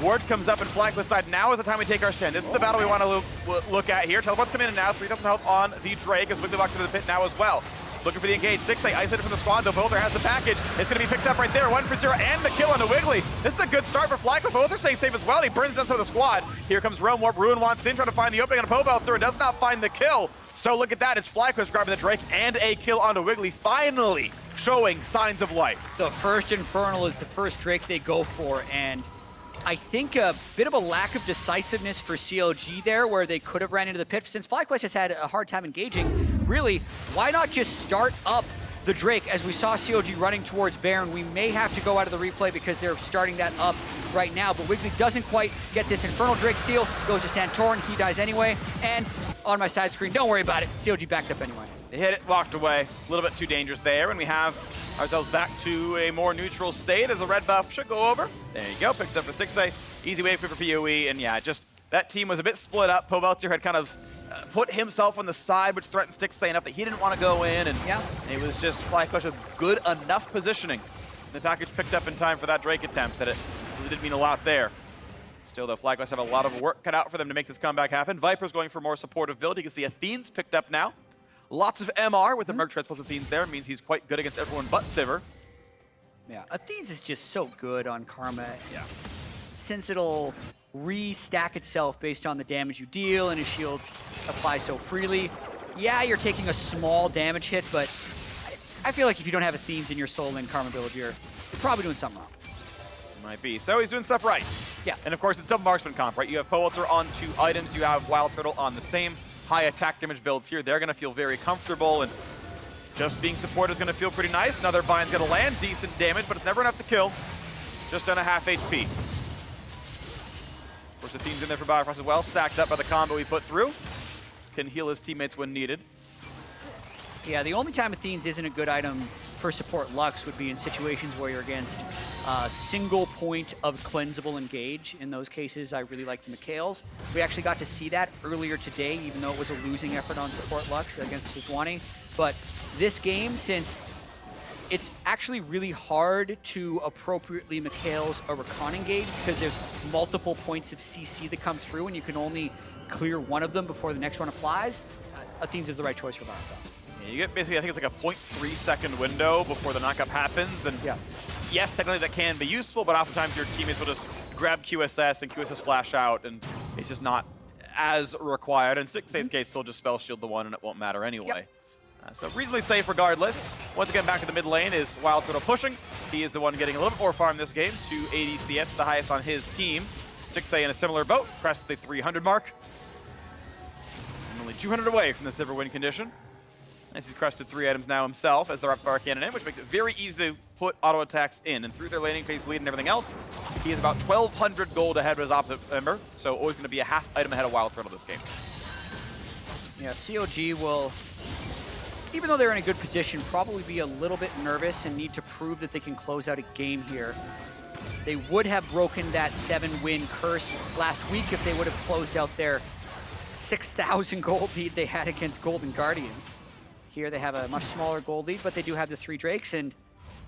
S2: ward comes up in FlyQuest side, now is the time we take our stand. This is the battle we want to look at here. Teleport's coming in now, 3,000 health on the Drake, as Wiggily walks into the pit now as well. Looking for the engage. Stixxay isolated from the squad, though Pobelter has the package. It's going to be picked up right there. 1-for-0 and the kill on the Wiggily. This is a good start for FlyQuest. Pobelter staying safe as well. He burns down some of the squad. Here comes Rome Warp. Ruin wants in, trying to find the opening on Pobelter and does not find the kill. So look at that. It's FlyQuest grabbing the Drake and a kill onto Wiggily, finally showing signs of life.
S3: The first Infernal is the first Drake they go for, and I think a bit of a lack of decisiveness for CLG there, where they could have ran into the pit. Since FlyQuest has had a hard time engaging, really, why not just start up the Drake? As we saw CLG running towards Baron, we may have to go out of the replay because they're starting that up right now, but Wiggily doesn't quite get this Infernal Drake steal, goes to Santorin, he dies anyway, and on my side screen, don't worry about it, CLG backed up anyway.
S2: They hit it, walked away. A little bit too dangerous there, and we have ourselves back to a more neutral state as the red buff should go over. There you go, picked up for Stixxay. Easy wave for PoE, and yeah, just that team was a bit split up. Pobelter had kind of put himself on the side, which threatened Stixxay enough that he didn't want to go in, and it was just FlyQuest with good enough positioning. The package picked up in time for that Drake attempt that it really did mean a lot there. Still, though, FlyQuest have a lot of work cut out for them to make this comeback happen. Viper's going for more supportive build. You can see Athene's picked up now. Lots of MR with the Merc Treads plus Athene's there. It means he's quite good against everyone but Sivir.
S3: Yeah, Athene's is just so good on Karma. Yeah. Since it'll re-stack itself based on the damage you deal and his shields apply so freely. Yeah, you're taking a small damage hit, but I feel like if you don't have Athene's in your soul lane Karma build, you're probably doing something wrong.
S2: Might be. So he's doing stuff right.
S3: Yeah.
S2: And of course, it's double marksman comp, right? You have Pobelter on 2 items. You have WildTurtle on the same high attack damage builds here. They're going to feel very comfortable, and just being supported is going to feel pretty nice. Another bind's going to land. Decent damage, but it's never enough to kill. Just on a half HP. Of course, the team's in there for Biofrost as well. Stacked up by the combo he put through. Can heal his teammates when needed.
S3: Yeah, the only time Athene's isn't a good item for support Lux would be in situations where you're against a single point of cleansable engage. In those cases, I really like the Mikhails. We actually got to see that earlier today, even though it was a losing effort on support Lux against Sejuani. But this game, since it's actually really hard to appropriately Mikhails a Rakan engage because there's multiple points of CC that come through and you can only clear one of them before the next one applies, Athene's is the right choice for Biofrost.
S2: You get basically, I think it's like a 0.3 second window before the knockup happens, and
S3: yeah,
S2: yes, technically that can be useful, but oftentimes your teammates will just grab QSS and QSS flash out, and it's just not as required. And Stixxay's case, he'll just spell shield the one, and it won't matter anyway.
S3: Yep.
S2: So reasonably safe regardless. Once again, back to the mid lane is WildTurtle pushing. He is the one getting a little bit more farm this game, 280 CS, the highest on his team. Stixxay in a similar boat, crest the 300 mark. And only 200 away from the Sivir win condition. As he's crested 3 items now himself as the rapid fire cannon in, which makes it very easy to put auto attacks in. And through their laning phase lead and everything else, he is about 1,200 gold ahead of his opposite member, so always going to be a half item ahead of WildTurtle this game.
S3: Yeah, CLG will, even though they're in a good position, probably be a little bit nervous and need to prove that they can close out a game here. They would have broken that 7-win curse last week if they would have closed out their 6,000 gold lead they had against Golden Guardians. Here they have a much smaller gold lead, but they do have the 3 Drakes, and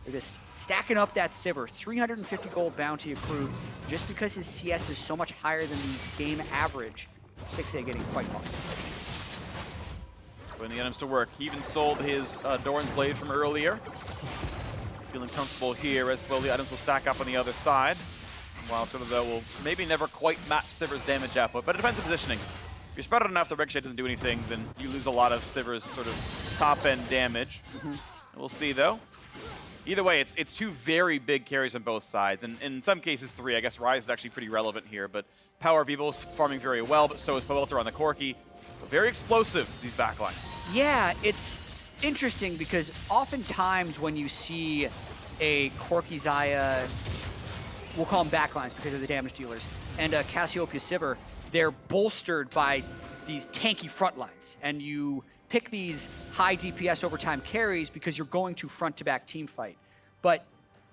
S3: they're just stacking up that Sivir. 350 gold bounty accrued just because his CS is so much higher than the game average. Stixxay getting quite far.
S2: Putting the items to work. He even sold his Doran's Blade from earlier. Feeling comfortable here as slowly items will stack up on the other side. WildTurtle, though, will maybe never quite match Sivir's damage output, but it depends on positioning. If you're spread out enough, the Rek'Sai doesn't do anything, then you lose a lot of Sivir's sort of top-end damage. We'll see, though. Either way, it's 2 very big carries on both sides, and in some cases 3. I guess Ryze is actually pretty relevant here, but PowerOfEvil is farming very well, but so is Pobelter on the Corki. Very explosive, these backlines.
S3: Yeah, it's interesting because oftentimes when you see a Corki Xayah, we'll call them backlines because they're the damage dealers, and a Cassiopeia Sivir, they're bolstered by these tanky front lines. And you pick these high DPS overtime carries because you're going to front-to-back team fight. But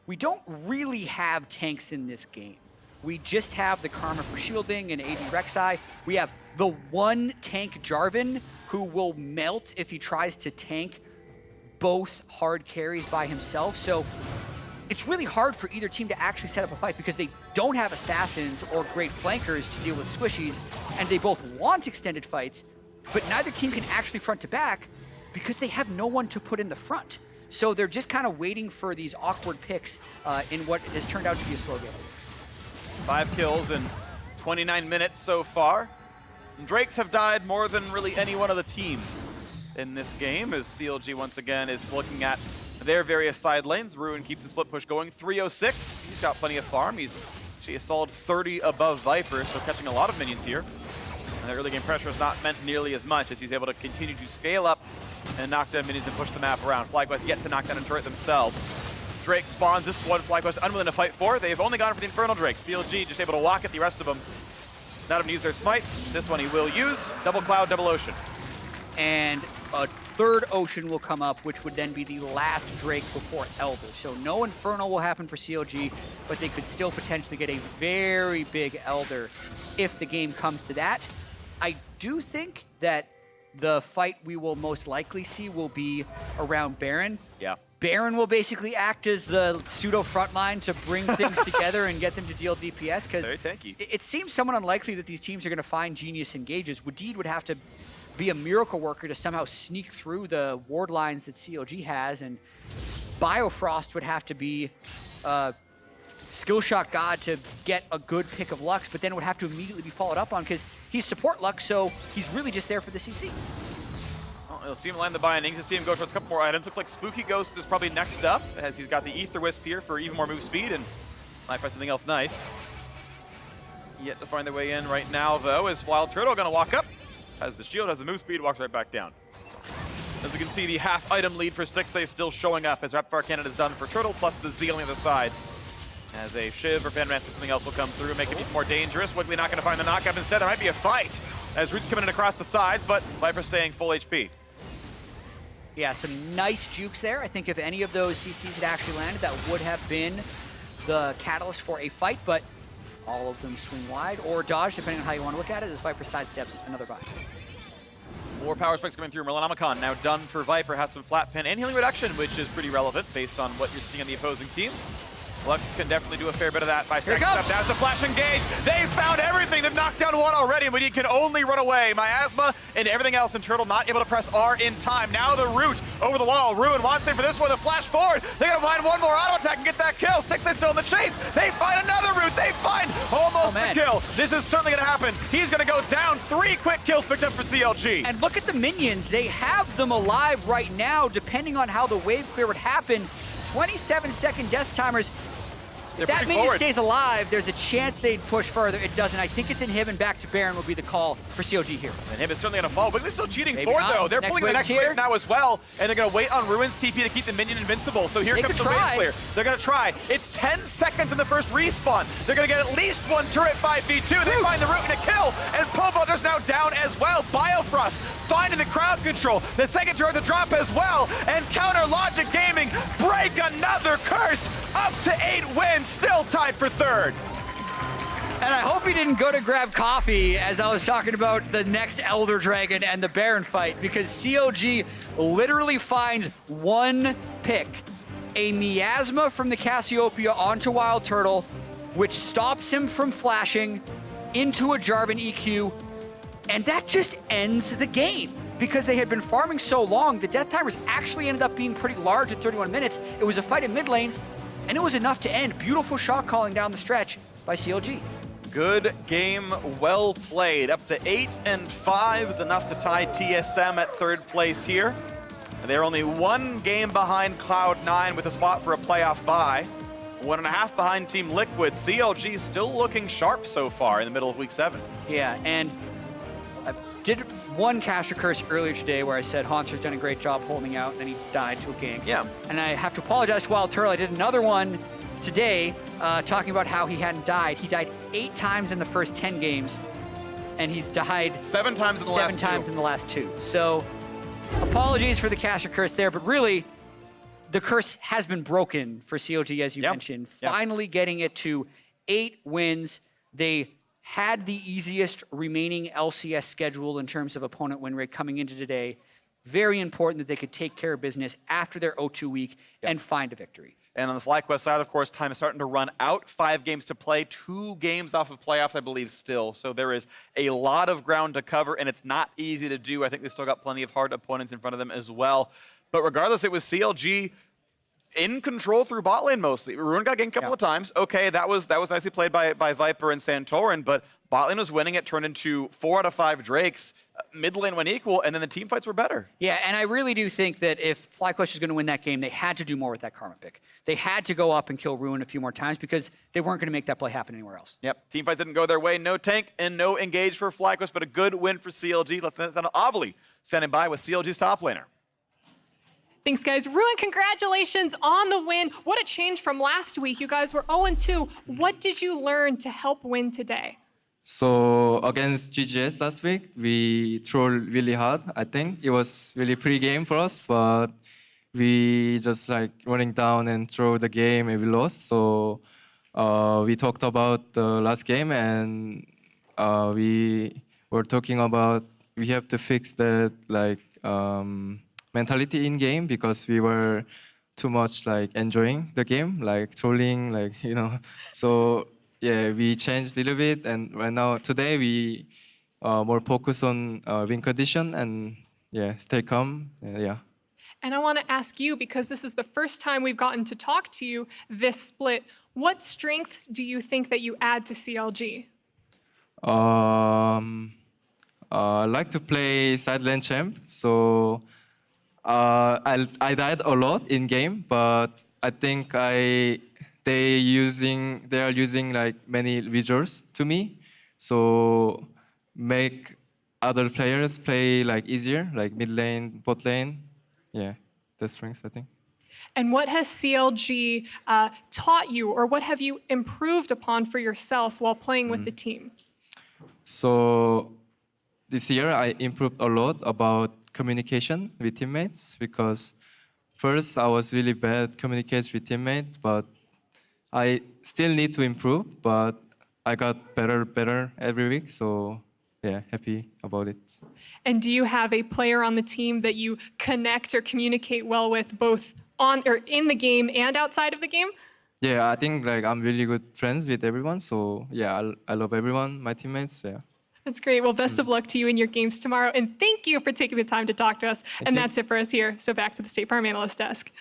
S3: we don't really have tanks in this game. We just have the Karma for shielding and AD Rek'Sai. We have the one tank Jarvan who will melt if he tries to tank both hard carries by himself. So it's really hard for either team to actually set up a fight because they don't have assassins or great flankers to deal with squishies, and they both want extended fights, but neither team can actually front to back because they have no one to put in the front. So they're just kind of waiting for these awkward picks in what has turned out to be a slow game.
S2: 5 kills in 29 minutes so far. And Drakes have died more than really any one of the teams in this game, as CLG once again is looking at their various side lanes. Ruin keeps the split push going. 306. He's got plenty of farm. He's actually a solid 30 above Viper, so catching a lot of minions here. And the early game pressure is not meant nearly as much as he's able to continue to scale up and knock down minions and push the map around. FlyQuest yet to knock down a turret themselves. Drake spawns this one. FlyQuest unwilling to fight for. They've only gone for the Infernal Drake. CLG just able to walk it. The rest of them not able to use their smites. This one he will use. Double Cloud, Double Ocean.
S3: And a 3rd Ocean will come up, which would then be the last Drake before Elder. So no Infernal will happen for CLG, but they could still potentially get a very big Elder if the game comes to that. I do think that the fight we will most likely see will be around Baron.
S2: Yeah.
S3: Baron will basically act as the pseudo frontline to bring things together and get them to deal DPS, because
S2: Very tanky.
S3: it seems somewhat unlikely that these teams are going to find genius engages. Wadid would have to be a miracle worker to somehow sneak through the ward lines that CLG has, and Biofrost would have to be skill shot god to get a good pick of Lux, but then it would have to immediately be followed up on because he's support Lux, so he's really just there for the CC.
S2: Well, you'll see him land the bindings. You'll see him go towards a couple more items. Looks like Spooky Ghost is probably next up, as he's got the Ether Wisp here for even more move speed, and Might find something else nice. Yet to find their way in right now, though, is WildTurtle gonna walk up. Has the shield, has the move speed, walks right back down. As we can see, the half item lead for Stixxay still showing up as Rapid Fire Cannon is done for Turtle, plus the Z on the other side. As a Shiv or Fan Ramp or something else will come through, make it more dangerous. Wiggily not gonna find the knockup. Instead, there might be a fight as Root's coming in across the sides, but Viper staying full HP.
S3: Yeah, some nice jukes there. I think if any of those CCs had actually landed, that would have been the catalyst for a fight, but all of them swing wide or dodge, depending on how you want to look at it, as Viper sidesteps another buy.
S2: More power spikes coming through. Merlanomicon now done for Viper, has some flat pin and healing reduction, which is pretty relevant based on what you're seeing on the opposing team. Lux can definitely do a fair bit of that by stacking stuff down. It's a flash engage. They found everything. They've knocked down one already, and Wadid can only run away. Miasma and everything else, and Turtle not able to press R in time. Now the root over the wall. Ruin wants it for this one. The flash forward. They're going to find one more auto attack and get that kill. Stixxay still in the chase. They find another root. They find almost the kill. This is certainly going to happen. He's going to go down. 3 quick kills picked up for CLG.
S3: And look at the minions. They have them alive right now, depending on how the wave clear would happen. 27-second death timers. If that minion stays alive, there's a chance they'd push further. It doesn't. I think it's Inhib and back to Baron will be the call for CLG here.
S2: Inhib is certainly going to fall. Wiggly's still cheating forward, though. They're pulling the next wave now as well, and they're going to wait on Ruin's TP to keep the minion invincible. So here comes the wave clear. They're going to try. It's 10 seconds in the first respawn. They're going to get at least one turret 5v2. They find the root and a kill, and Pobelter's now down as well. Biofrost finding the crowd control. The second turret to drop as well, and Counter Logic Gaming break another curse. Up to 8 wins, still tied for 3rd.
S3: And I hope he didn't go to grab coffee as I was talking about the next Elder Dragon and the Baron fight, because CLG literally finds one pick, a miasma from the Cassiopeia onto WildTurtle, which stops him from flashing into a Jarvan EQ, and that just ends the game. Because they had been farming so long, the death timers actually ended up being pretty large at 31 minutes. It was a fight in mid lane, and it was enough to end. Beautiful shot calling down the stretch by CLG.
S2: Good game, well played. Up to 8-5 is enough to tie TSM at 3rd place here. And they're only 1 game behind Cloud9 with a spot for a playoff bye. 1.5 behind Team Liquid. CLG still looking sharp so far in the middle of week 7.
S3: Yeah, and I did one caster curse earlier today where I said Haunter's done a great job holding out, and then he died to a gank.
S2: Yeah.
S3: And I have to apologize to WildTurtle. I did another one today talking about how he hadn't died. He died 8 times in the first 10 games, and he's died
S2: 7 times in the last 2.
S3: 7 times in the last 2. So apologies for the caster curse there, but really the curse has been broken for CLG, as you mentioned. Finally getting it to 8 wins. They had the easiest remaining LCS schedule in terms of opponent win rate coming into today. Very important that they could take care of business after their O2 week and find a victory.
S2: And on the FlyQuest side, of course, time is starting to run out. 5 games to play, 2 games off of playoffs, I believe, still. So there is a lot of ground to cover, and it's not easy to do. I think they still got plenty of hard opponents in front of them as well. But regardless, it was CLG in control through bot lane mostly. Ruin got ganked a couple of times. Okay, that was nicely played by Viper and Santorin, but bot lane was winning. It turned into 4 out of 5 Drakes. Mid lane went equal, and then the team fights were better.
S3: Yeah, and I really do think that if FlyQuest was going to win that game, they had to do more with that Karma pick. They had to go up and kill Ruin a few more times because they weren't going to make that play happen anywhere else.
S2: Yep, team fights didn't go their way. No tank and no engage for FlyQuest, but a good win for CLG. Let's send it down to Ovely, standing by with CLG's top laner.
S4: Thanks, guys. Ruin, congratulations on the win. What a change from last week. You guys were 0-2. What did you learn to help win today?
S5: So against GGS last week, we trolled really hard. I think it was really pretty game for us, but we just like running down and throw the game and we lost. So we talked about the last game, and we were talking about we have to fix that like mentality in game, because we were too much like enjoying the game, like trolling, like, you know. So yeah, we changed a little bit, and right now today we more focus on win condition and stay calm.
S4: And I want to ask you, because this is the first time we've gotten to talk to you this split, what strengths do you think that you add to CLG?
S5: I like to play side lane champ, so I died a lot in game, but I think I they are using like many visuals to me, so make other players play like easier, like mid lane, bot lane. Yeah, the strengths I think.
S4: And what has CLG taught you, or what have you improved upon for yourself while playing with the team?
S5: So this year I improved a lot about communication with teammates, because first I was really bad communicating with teammates, but I still need to improve, but I got better every week, so yeah, happy about it.
S4: And do you have a player on the team that you connect or communicate well with, both on or in the game and outside of the game?
S5: Yeah, I think like I'm really good friends with everyone, so yeah, I love everyone, my teammates, yeah.
S4: That's great. Well, best of luck to you in your games tomorrow, and thank you for taking the time to talk to us. And
S5: you.
S4: that's it for us here. So back to the State Farm Analyst Desk.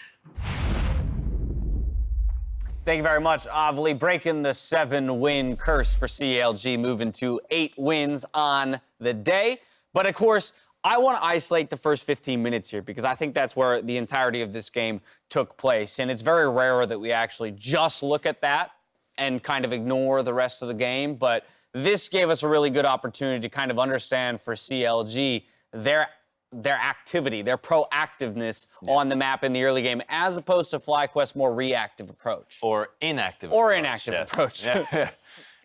S6: Thank you very much, Ovely. Breaking the 7-win curse for CLG, moving to 8 wins on the day. But of course, I want to isolate the first 15 minutes here, because I think that's where the entirety of this game took place. And it's very rare that we actually just look at that and kind of ignore the rest of the game. But this gave us a really good opportunity to kind of understand for CLG their activity, their proactiveness on the map in the early game, as opposed to FlyQuest's more reactive approach.
S7: Or inactive
S6: approach.
S7: Yeah.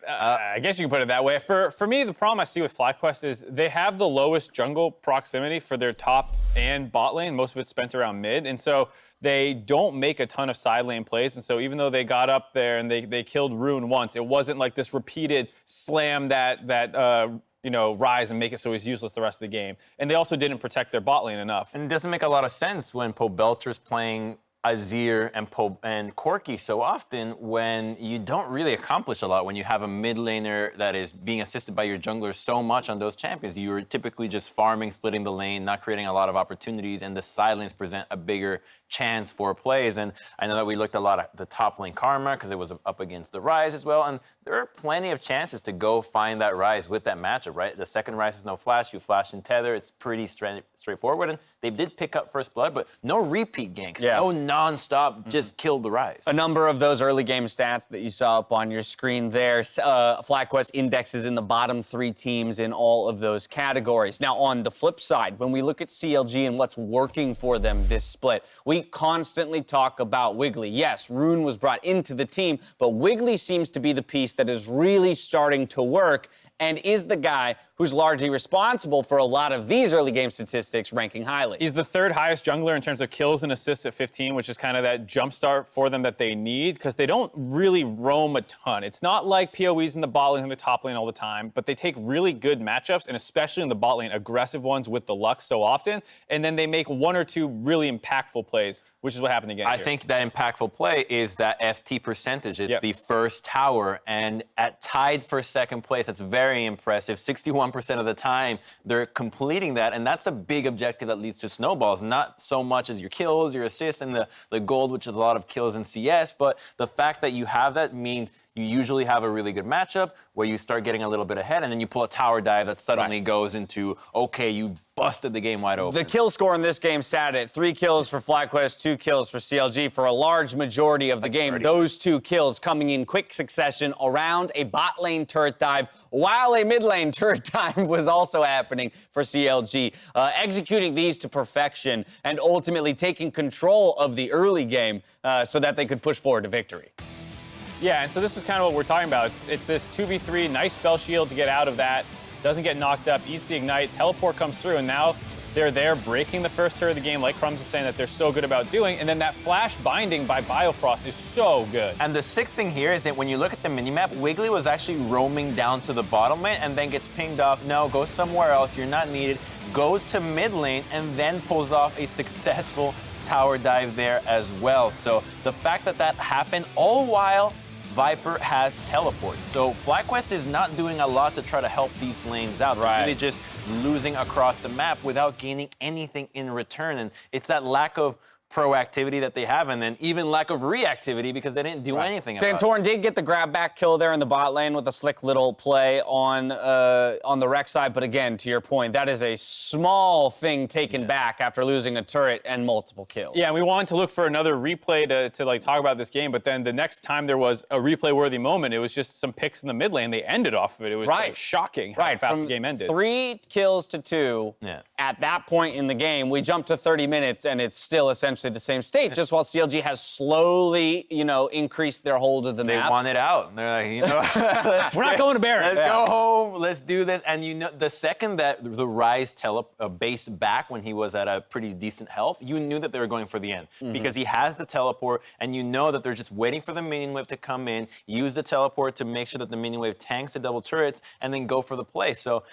S8: I guess you can put it that way. For me, the problem I see with FlyQuest is they have the lowest jungle proximity for their top and bot lane. Most of it's spent around mid, and so they don't make a ton of side lane plays. And so even though they got up there and they killed Rune once, it wasn't like this repeated slam that Ryze and make it so he's useless the rest of the game. And they also didn't protect their bot lane enough.
S7: And it doesn't make a lot of sense when Pobelter's playing Azir and Corki so often, when you don't really accomplish a lot when you have a mid laner that is being assisted by your jungler so much on those champions. You're typically just farming, splitting the lane, not creating a lot of opportunities, and the side lanes present a bigger chance for plays. And I know that we looked a lot at the top lane Karma because it was up against the Ryze as well, and there are plenty of chances to go find that Ryze with that matchup, right? The second Ryze is no flash, you flash and tether, it's pretty straightforward, and they did pick up first blood, but no repeat ganks, no non-stop, just kill the Ryze.
S6: A number of those early game stats that you saw up on your screen there, FlyQuest indexes in the bottom 3 teams in all of those categories. Now, on the flip side, when we look at CLG and what's working for them this split, we constantly talk about Wiggily. Yes, Rune was brought into the team, but Wiggily seems to be the piece that is really starting to work and is the guy who's largely responsible for a lot of these early game statistics ranking highly.
S8: He's the 3rd highest jungler in terms of kills and assists at 15, which is kind of that jumpstart for them that they need, because they don't really roam a ton. It's not like PoEs in the bot lane and the top lane all the time, but they take really good matchups, and especially in the bot lane, aggressive ones with the Lux so often, and then they make 1 or 2 really impactful plays, which is what happened again
S7: I
S8: here.
S7: think that impactful play is that FT percentage. It's the first tower, and tied for 2nd place, that's very impressive. 61% of the time, they're completing that, and that's a big objective that leads to snowballs. Not so much as your kills, your assists, and the gold, which is a lot of kills in CS, but the fact that you have that means you usually have a really good matchup where you start getting a little bit ahead, and then you pull a tower dive that suddenly goes into, okay, you busted the game wide open.
S6: The kill score in this game sat at 3 kills for FlyQuest, 2 kills for CLG for a large majority of the game. Those 2 kills coming in quick succession around a bot lane turret dive, while a mid lane turret dive was also happening for CLG. Executing these to perfection and ultimately taking control of the early game so that they could push forward to victory.
S8: Yeah, and so this is kind of what we're talking about. It's this 2v3, nice spell shield to get out of that. Doesn't get knocked up, easy ignite, teleport comes through, and now they're there breaking the first turret of the game, like Crumbs is saying that they're so good about doing, and then that flash binding by Biofrost is so good.
S7: And the sick thing here is that when you look at the minimap, Wiggily was actually roaming down to the bottom lane and then gets pinged off. No, go somewhere else, you're not needed. Goes to mid lane and then pulls off a successful tower dive there as well. So the fact that that happened, all while Viper has teleport. So FlyQuest is not doing a lot to try to help these lanes out. They're really just losing across the map without gaining anything in return. And it's that lack of proactivity that they have, and then even lack of reactivity because they didn't do anything about it.
S6: Santorin did get the grab back kill there in the bot lane with a slick little play on the Rek'Sai, but again, to your point, that is a small thing taken back after losing a turret and multiple kills.
S8: Yeah, and we wanted to look for another replay to like talk about this game, but then the next time there was a replay-worthy moment, it was just some picks in the mid lane. They ended off of it. It was like, shocking how fast the game ended. 3 kills to 2. At that point in the game, we jumped to 30 minutes, and it's still essentially the same state, just while CLG has slowly, increased their hold of the map.
S7: They want it out. They're like,
S8: we're not going to Baron.
S7: Let's go home. Let's do this. And the second that the Ryze based back when he was at a pretty decent health, you knew that they were going for the end because he has the teleport, and you know that they're just waiting for the minion wave to come in, use the teleport to make sure that the minion wave tanks the double turrets, and then go for the play. So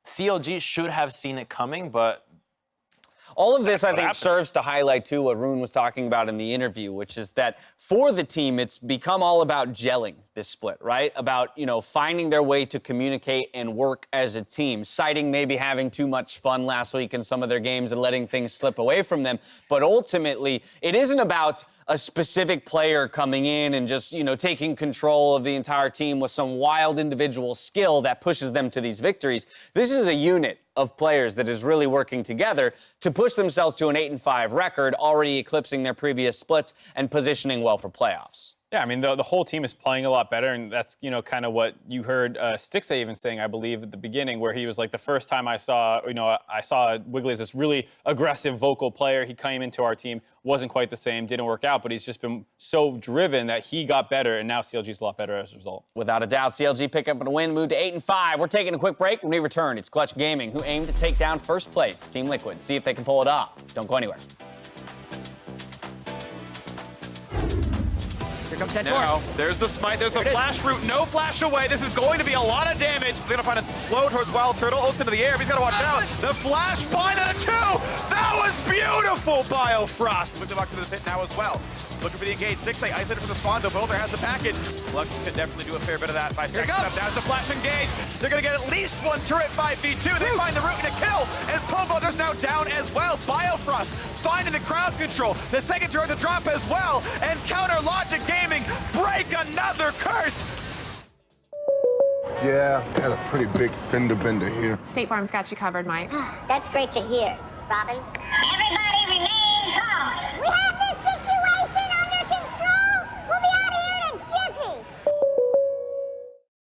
S7: CLG should have seen it coming, but
S6: all of this, I think, serves to highlight, too, what Rune was talking about in the interview, which is that for the team, it's become all about gelling this split, right? About, finding their way to communicate and work as a team, citing maybe having too much fun last week in some of their games and letting things slip away from them. But ultimately, it isn't about a specific player coming in and just, taking control of the entire team with some wild individual skill that pushes them to these victories. This is a unit of players that is really working together to push themselves to an 8-5 record, already eclipsing their previous splits and positioning well for playoffs.
S8: Yeah, I mean, the whole team is playing a lot better, and that's, kind of what you heard Stixxay even saying, I believe, at the beginning, where he was like, the first time I saw Wiggily as this really aggressive vocal player. He came into our team, wasn't quite the same, didn't work out, but he's just been so driven that he got better, and now CLG's a lot better as a result.
S6: Without a doubt, CLG pick up a win, move to 8-5. We're taking a quick break. When we return, it's Clutch Gaming, who aim to take down first place, Team Liquid. See if they can pull it off. Don't go anywhere.
S2: Now, there's the smite, there's the flash route, no flash away. This is going to be a lot of damage. They're gonna find a flow towards WildTurtle, ults into the air, but he's gotta watch out. The flash bind at a 2! That was beautiful, Biofrost. Look to back to the pit now as well. Looking for the engage. Stixxay isolated from the spawn, though Pobelter has the package. Lux could definitely do a fair bit of that by stacking up. That's a flash engage. They're gonna get at least one turret 5v2. They find the route and a kill, and Pobelter's now down as well. Biofrost finding the crowd control. The second turret to drop as well, and Counter Logic Gaming break another curse.
S9: Yeah, had a pretty big fender bender here.
S10: State Farm's got you covered, Mike.
S11: That's great to hear, Robin. Everybody